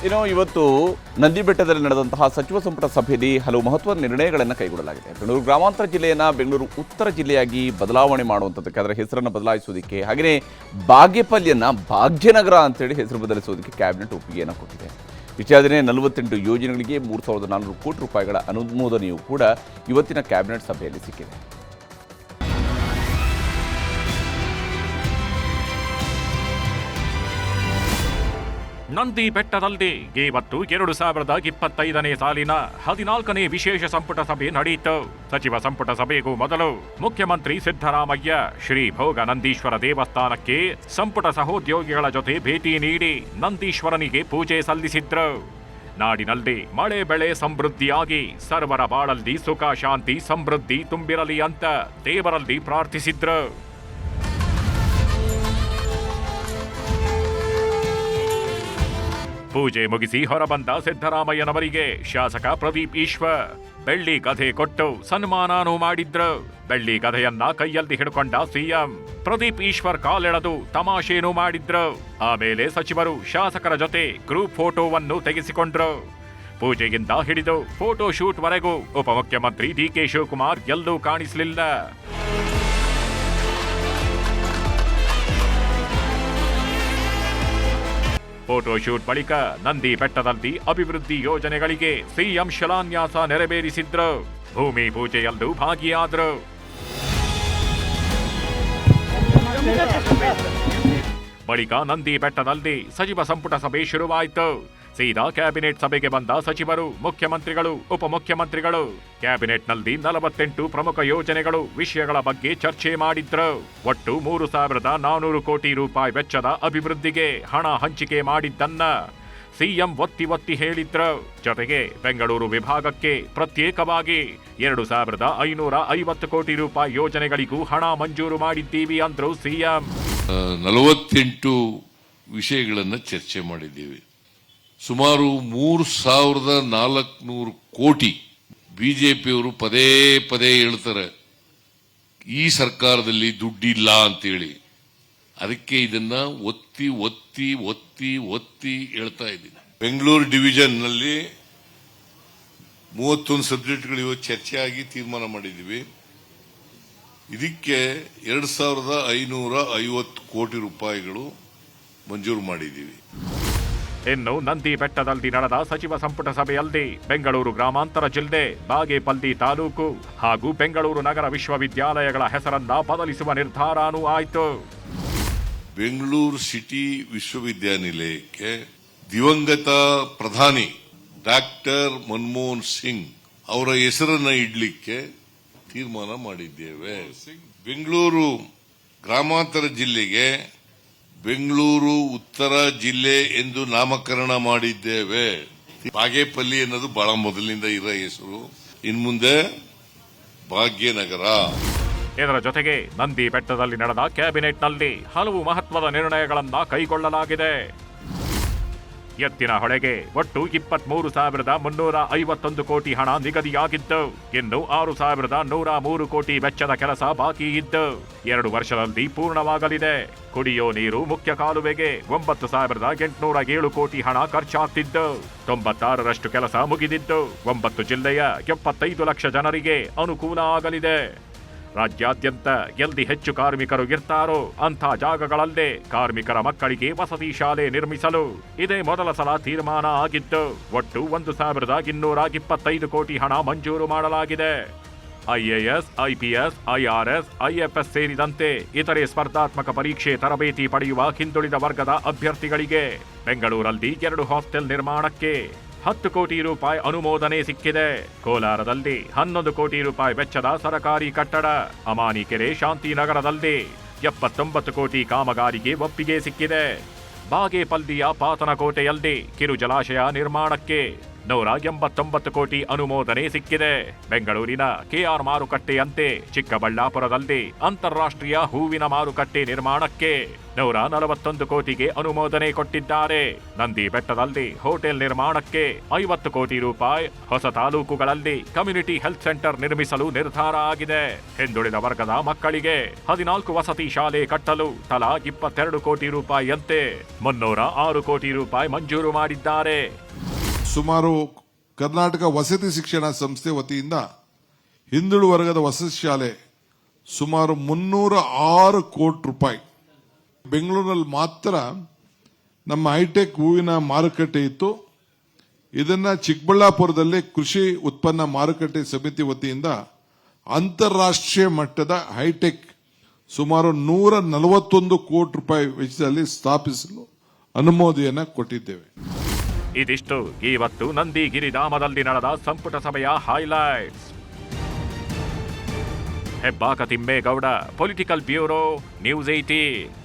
ಇವತ್ತು ನಂದಿಬೆಟ್ಟದಲ್ಲಿ ನಡೆದಂತಹ ಸಚಿವ ಸಂಪುಟ ಸಭೆಯಲ್ಲಿ ಹಲವು ಮಹತ್ವದ ನಿರ್ಣಯಗಳನ್ನು ಕೈಗೊಳ್ಳಲಾಗಿದೆ. ಬೆಂಗಳೂರು ಗ್ರಾಮಾಂತರ ಜಿಲ್ಲೆಯನ್ನು ಬೆಂಗಳೂರು ಉತ್ತರ ಜಿಲ್ಲೆಯಾಗಿ ಬದಲಾವಣೆ ಮಾಡುವಂಥದ್ದಕ್ಕೆ, ಅದರ ಹೆಸರನ್ನು ಬದಲಾಯಿಸುವುದಕ್ಕೆ, ಹಾಗೆಯೇ ಬಾಗೇಪಲ್ಲಿಯನ್ನು ಭಾಗ್ಯನಗರ ಅಂತೇಳಿ ಹೆಸರು ಬದಲಿಸುವುದಕ್ಕೆ ಕ್ಯಾಬಿನೆಟ್ ಒಪ್ಪಿಗೆಯನ್ನು ಕೊಟ್ಟಿದೆ. ಇಷ್ಟಾದರೆ 48 ಯೋಜನೆಗಳಿಗೆ 3,400 ಕೋಟಿ ರೂಪಾಯಿಗಳ ಅನುಮೋದನೆಯೂ ಕೂಡ ಇವತ್ತಿನ ಕ್ಯಾಬಿನೆಟ್ ಸಭೆಯಲ್ಲಿ ಸಿಕ್ಕಿದೆ. ನಂದಿ ಬೆಟ್ಟದಲ್ಲಿ ಇವತ್ತು 2025ನೇ ಸಾಲಿನ 14ನೇ ವಿಶೇಷ ಸಂಪುಟ ಸಭೆ ನಡೆಯಿತು. ಸಚಿವ ಸಂಪುಟ ಸಭೆಗೂ ಮೊದಲು ಮುಖ್ಯಮಂತ್ರಿ ಸಿದ್ದರಾಮಯ್ಯ ಶ್ರೀ ಭೋಗ ನಂದೀಶ್ವರ ದೇವಸ್ಥಾನಕ್ಕೆ ಸಂಪುಟ ಸಹೋದ್ಯೋಗಿಗಳ ಜೊತೆ ಭೇಟಿ ನೀಡಿ ನಂದೀಶ್ವರನಿಗೆ ಪೂಜೆ ಸಲ್ಲಿಸಿದ್ರು. ನಾಡಿನಲ್ಲಿ ಮಳೆ ಬೆಳೆ ಸಮೃದ್ಧಿಯಾಗಿ ಸರ್ವರ ಬಾಳಲ್ಲಿ ಸುಖ ಶಾಂತಿ ಸಮೃದ್ಧಿ ತುಂಬಿರಲಿ ಅಂತ ದೇವರಲ್ಲಿ ಪ್ರಾರ್ಥಿಸಿದ್ರು. ಪೂಜೆ ಮುಗಿಸಿ ಹೊರಬಂದ ಸಿದ್ದರಾಮಯ್ಯನವರಿಗೆ ಶಾಸಕ ಪ್ರದೀಪ್ ಈಶ್ವರ್ ಬೆಳ್ಳಿ ಗಧೆ ಕೊಟ್ಟು ಸನ್ಮಾನನೂ ಮಾಡಿದ್ರು. ಬೆಳ್ಳಿ ಗಧೆಯನ್ನ ಕೈಯಲ್ಲಿ ಹಿಡ್ಕೊಂಡ ಸಿಎಂ ಪ್ರದೀಪ್ ಈಶ್ವರ್ ಕಾಲೆಳೆದು ತಮಾಷೆನೂ ಮಾಡಿದ್ರು. ಆಮೇಲೆ ಸಚಿವರು ಶಾಸಕರ ಜೊತೆ ಗ್ರೂಪ್ ಫೋಟೋವನ್ನು ತೆಗೆಸಿಕೊಂಡ್ರು. ಪೂಜೆಯಿಂದ ಹಿಡಿದು ಫೋಟೋ ಶೂಟ್ ವರೆಗೂ ಉಪಮುಖ್ಯಮಂತ್ರಿ ಡಿಕೆ ಶಿವಕುಮಾರ್ ಎಲ್ಲೂ ಕಾಣಿಸಲಿಲ್ಲ. ಫೋಟೋ ಶೂಟ್ ಬಳಿಕ ನಂದಿ ಬೆಟ್ಟದಲ್ಲಿ ಅಭಿವೃದ್ಧಿ ಯೋಜನೆಗಳಿಗೆ ಸಿಎಂ ಶಿಲಾನ್ಯಾಸ ನೆರವೇರಿಸಿದ್ರು. ಭೂಮಿ ಪೂಜೆಯಲ್ಲೂ ಭಾಗಿಯಾದ್ರು. ಬಳಿಕ ನಂದಿ ಬೆಟ್ಟದಲ್ಲಿ ಸಚಿವ ಸಂಪುಟ ಸಭೆ ಶುರುವಾಯಿತು. ಸೀದಾ ಕ್ಯಾಬಿನೆಟ್ ಸಭೆಗೆ ಬಂದ ಸಚಿವರು, ಮುಖ್ಯಮಂತ್ರಿಗಳು, ಉಪಮುಖ್ಯಮಂತ್ರಿಗಳು ಕ್ಯಾಬಿನೆಟ್ನಲ್ಲಿ 48 ಪ್ರಮುಖ ಯೋಜನೆಗಳು ವಿಷಯಗಳ ಬಗ್ಗೆ ಚರ್ಚೆ ಮಾಡಿದ್ರು. ಒಟ್ಟು 3,400 ಕೋಟಿ ರೂಪಾಯಿ ವೆಚ್ಚದ ಅಭಿವೃದ್ಧಿಗೆ ಹಣ ಹಂಚಿಕೆ ಮಾಡಿದ್ದನ್ನ ಸಿಎಂ ಒತ್ತಿ ಹೇಳಿದ್ರು. ಜೊತೆಗೆ ಬೆಂಗಳೂರು ವಿಭಾಗಕ್ಕೆ ಪ್ರತ್ಯೇಕವಾಗಿ 2,550 ಕೋಟಿ ರೂಪಾಯಿ ಯೋಜನೆಗಳಿಗೂ ಹಣ ಮಂಜೂರು ಮಾಡಿದ್ದೀವಿ ಅಂದ್ರು ಸಿಎಂ. 48 ವಿಷಯಗಳನ್ನು ಚರ್ಚೆ ಮಾಡಿದ್ದೀವಿ. ಸುಮಾರು 3,400 ಕೋಟಿ ಬಿಜೆಪಿಯವರು ಪದೇ ಪದೇ ಹೇಳ್ತಾರೆ ಈ ಸರ್ಕಾರದಲ್ಲಿ ದುಡ್ಡಿಲ್ಲ ಅಂತೇಳಿ. ಅದಕ್ಕೆ ಇದನ್ನ ಒತ್ತಿ ಒತ್ತಿ ಒತ್ತಿ ಒತ್ತಿ ಹೇಳ್ತಾ ಇದ್ದೀನಿ. ಬೆಂಗಳೂರು ಡಿವಿಷನ್ ನಲ್ಲಿ 31 ಸಬ್ಜೆಕ್ಟ್ಗಳು ಇವತ್ತು ಚರ್ಚೆಯಾಗಿ ತೀರ್ಮಾನ ಮಾಡಿದ್ದೀವಿ. ಇದಕ್ಕೆ 2,550 ಕೋಟಿ ರೂಪಾಯಿಗಳು ಮಂಜೂರು ಮಾಡಿದ್ದೀವಿ. ಇನ್ನು ನಂದಿ ಬೆಟ್ಟದಲ್ಲಿ ನಡೆದ ಸಚಿವ ಸಂಪುಟ ಸಭೆಯಲ್ಲಿ ಬೆಂಗಳೂರು ಗ್ರಾಮಾಂತರ ಜಿಲ್ಲೆ ಬಾಗೇಪಲ್ಲಿ ತಾಲೂಕು ಹಾಗೂ ಬೆಂಗಳೂರು ನಗರ ವಿಶ್ವವಿದ್ಯಾಲಯಗಳ ಹೆಸರನ್ನ ಬದಲಿಸುವ ನಿರ್ಧಾರನೂ ಆಯಿತು. ಬೆಂಗಳೂರು ಸಿಟಿ ವಿಶ್ವವಿದ್ಯಾನಿಲಯಕ್ಕೆ ದಿವಂಗತ ಪ್ರಧಾನಿ ಡಾಕ್ಟರ್ ಮನಮೋಹನ್ ಸಿಂಗ್ ಅವರ ಹೆಸರನ್ನ ಇಡ್ಲಿಕ್ಕೆ ತೀರ್ಮಾನ ಮಾಡಿದ್ದೇವೆ. ಬೆಂಗಳೂರು ಗ್ರಾಮಾಂತರ ಜಿಲ್ಲೆಗೆ ಬೆಂಗಳೂರು ಉತ್ತರ ಜಿಲ್ಲೆ ಎಂದು ನಾಮಕರಣ ಮಾಡಿದ್ದೇವೆ. ಬಾಗೇಪಲ್ಲಿ ಅನ್ನೋದು ಬಹಳ ಮೊದಲಿನಿಂದ ಇರೋ ಹೆಸರು, ಇನ್ಮುಂದೆ ಭಾಗ್ಯನಗರ. ಇದರ ಜೊತೆಗೆ ನಂದಿ ಬೆಟ್ಟದಲ್ಲಿ ನಡೆದ ಕ್ಯಾಬಿನೆಟ್ನಲ್ಲಿ ಹಲವು ಮಹತ್ವದ ನಿರ್ಣಯಗಳನ್ನ ಕೈಗೊಳ್ಳಲಾಗಿದೆ. ಎತ್ತಿನ ಹೊಳೆಗೆ ಒಟ್ಟು 23,351 ಕೋಟಿ ಹಣ ನಿಗದಿಯಾಗಿದ್ದು, ಇನ್ನು 6,103 ಕೋಟಿ ವೆಚ್ಚದ ಕೆಲಸ ಬಾಕಿ ಇದ್ದು 2 ವರ್ಷದಲ್ಲಿ ಪೂರ್ಣವಾಗಲಿದೆ. ಕುಡಿಯೋ ನೀರು ಮುಖ್ಯ ಕಾಲುವೆಗೆ 9,807 ಕೋಟಿ ಹಣ ಖರ್ಚಾಗ್ತಿದ್ದು 96ರಷ್ಟು ಕೆಲಸ ಮುಗಿದಿದ್ದು 9 ಜಿಲ್ಲೆಯ 75 ಲಕ್ಷ ಜನರಿಗೆ ಅನುಕೂಲ ಆಗಲಿದೆ. ರಾಜ್ಯಾದ್ಯಂತ ಎಲ್ಲಿ ಹೆಚ್ಚು ಕಾರ್ಮಿಕರು ಇರ್ತಾರೋ ಅಂಥ ಜಾಗಗಳಲ್ಲೇ ಕಾರ್ಮಿಕರ ಮಕ್ಕಳಿಗೆ ವಸತಿ ಶಾಲೆ ನಿರ್ಮಿಸಲು ಇದೇ ಮೊದಲ ಸಲ ತೀರ್ಮಾನ ಆಗಿದ್ದು ಒಟ್ಟು 1,225 ಕೋಟಿ ಹಣ ಮಂಜೂರು ಮಾಡಲಾಗಿದೆ. ಐಎಎಸ್, ಐಪಿಎಸ್, ಐಆರ್ಎಸ್, ಐಎಫ್ಎಸ್ ಸೇರಿದಂತೆ ಇತರೆ ಸ್ಪರ್ಧಾತ್ಮಕ ಪರೀಕ್ಷೆ ತರಬೇತಿ ಪಡೆಯುವ ಹಿಂದುಳಿದ ವರ್ಗದ ಅಭ್ಯರ್ಥಿಗಳಿಗೆ ಬೆಂಗಳೂರಲ್ಲಿ 2 ಹಾಸ್ಟೆಲ್ ನಿರ್ಮಾಣಕ್ಕೆ 10 ಕೋಟಿ ರೂಪಾಯಿ ಅನುಮೋದನೆ ಸಿಕ್ಕಿದೆ. ಕೋಲಾರದಲ್ಲಿ 11 ಕೋಟಿ ರೂಪಾಯಿ ವೆಚ್ಚದ ಸರಕಾರಿ ಕಟ್ಟಡ, ಅಮಾನಿಕೆರೆ ಶಾಂತಿನಗರದಲ್ಲಿ 79 ಕೋಟಿ ಕಾಮಗಾರಿಗೆ ಒಪ್ಪಿಗೆ ಸಿಕ್ಕಿದೆ. ಬಾಗೇಪಲ್ಲಿಯ ಪಾತನಕೋಟೆಯಲ್ಲಿ ಕಿರು ಜಲಾಶಯ ನಿರ್ಮಾಣಕ್ಕೆ 189 ಕೋಟಿ ಅನುಮೋದನೆ ಸಿಕ್ಕಿದೆ. ಬೆಂಗಳೂರಿನ ಕೆಆರ್ ಮಾರುಕಟ್ಟೆಯಂತೆ ಚಿಕ್ಕಬಳ್ಳಾಪುರದಲ್ಲಿ ಅಂತಾರಾಷ್ಟ್ರೀಯ ಹೂವಿನ ಮಾರುಕಟ್ಟೆ ನಿರ್ಮಾಣಕ್ಕೆ 141 ಕೋಟಿಗೆ ಅನುಮೋದನೆ ಕೊಟ್ಟಿದ್ದಾರೆ. ನಂದಿ ಬೆಟ್ಟದಲ್ಲಿ ಹೋಟೆಲ್ ನಿರ್ಮಾಣಕ್ಕೆ 50 ಕೋಟಿ ರೂಪಾಯಿ, ಹೊಸ ತಾಲೂಕುಗಳಲ್ಲಿ ಕಮ್ಯುನಿಟಿ ಹೆಲ್ತ್ ಸೆಂಟರ್ ನಿರ್ಮಿಸಲು ನಿರ್ಧಾರ ಆಗಿದೆ. ಹಿಂದುಳಿದ ವರ್ಗದ ಮಕ್ಕಳಿಗೆ 14 ವಸತಿ ಶಾಲೆ ಕಟ್ಟಲು ತಲಾ 22 ಕೋಟಿ ರೂಪಾಯಿಯಂತೆ 306 ಕೋಟಿ ರೂಪಾಯಿ ಮಂಜೂರು ಮಾಡಿದ್ದಾರೆ. ಸುಮಾರು ಕರ್ನಾಟಕ ವಸತಿ ಶಿಕ್ಷಣ ಸಂಸ್ಥೆ ವತಿಯಿಂದ ಹಿಂದುಳಿದ ವರ್ಗದ ವಸತಿ ಶಾಲೆ ಸುಮಾರು 306 ಕೋಟಿ ರೂಪಾಯಿ. ಬೆಂಗಳೂರಿನಲ್ಲಿ ಮಾತ್ರ ನಮ್ಮ ಹೈಟೆಕ್ ಹೂವಿನ ಮಾರುಕಟ್ಟೆ ಇತ್ತು. ಇದನ್ನ ಚಿಕ್ಕಬಳ್ಳಾಪುರದಲ್ಲಿ ಕೃಷಿ ಉತ್ಪನ್ನ ಮಾರುಕಟ್ಟೆ ಸಮಿತಿ ವತಿಯಿಂದ ಅಂತಾರಾಷ್ಟ್ರೀಯ ಮಟ್ಟದ ಹೈಟೆಕ್ ಸುಮಾರು 141 ಕೋಟಿ ರೂಪಾಯಿ ವೆಚ್ಚದಲ್ಲಿ ಸ್ಥಾಪಿಸಲು ಅನುಮೋದನೆಯನ್ನು ಕೊಟ್ಟಿದ್ದೇವೆ. ಇದಿಷ್ಟು ಇವತ್ತು ನಂದಿ ಗಿರಿಧಾಮದಲ್ಲಿ ನಡೆದ ಸಂಪುಟ ಸಭೆಯ highlights. Hebbaka Thimmegowda, political bureau, news 18.